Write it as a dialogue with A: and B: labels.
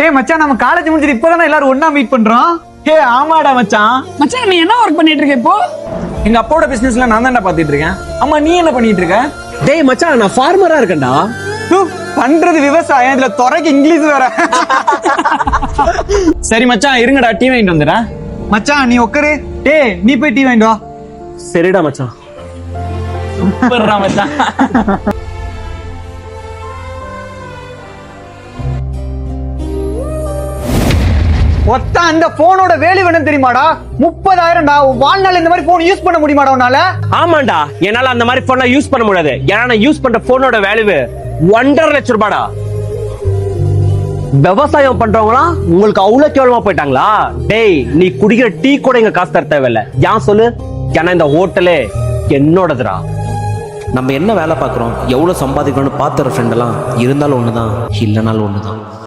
A: டேய் மச்சான், நம்ம காலேஜ் முடிஞ்சிட்டு இப்பதானே எல்லாரும் ஒண்ணா மீட் பண்றோம்.
B: ஹே ஆமாடா மச்சான்.
C: மச்சான் நீ என்ன ஒர்க் பண்ணிட்டு இருக்க இப்போ?
B: எங்க அப்பாவோட பிசினஸ்ல நான் தான்டா பாத்துட்டு இருக்கேன். அம்மா நீ என்ன பண்ணிட்டு இருக்க?
D: டேய் மச்சான், நான் ஃபார்மரா இருக்கேன்டா.
A: பண்றது விவசாயம், இதுல துறைக்கு இங்கிலீஷ் வேற.
B: சரி மச்சான் இருங்கடா, டீ வாங்கிட்டு வந்துடுறேன்.
A: மச்சான் நீ உட்காரு. டேய் நீ போய் டீ வாங்கிட்டு வா.
D: சரிடா மச்சான்.
B: சூப்பர்ரா மச்சான்.
A: ஒத்த அந்த போனோட வேல்யூ என்ன தெரியுமாடா? 30,000டா. வாழ்நாள் இந்த மாதிரி போன் யூஸ் பண்ண முடியுமாடா உன்னால?
D: ஆமாண்டா, என்னால அந்த மாதிரி போன்ல யூஸ் பண்ண முடியாது. ஏன்னா நான் யூஸ் பண்ற போனோட வேல்யூ 1.5 லட்சம் ரூபாடா. விவசாயம் பண்றவங்களாம் உங்களுக்கு அவ்வளவு கேவலமா போயிட்டாங்களா? டேய் நீ குடிக்கிற டீ கூட இங்க காசு தர தேவையில்ல. ஏன் சொல்லு? ஏன்னா இந்த ஹோட்டலே என்னோடதுடா.
E: நம்ம என்ன வேலை பார்க்குறோம், எவ்வளோ சம்பாதிக்கணும்னு பார்த்துற ஃப்ரெண்டெல்லாம் இருந்தாலும் ஒன்று தான், இல்லைனாலும் ஒன்று தான்.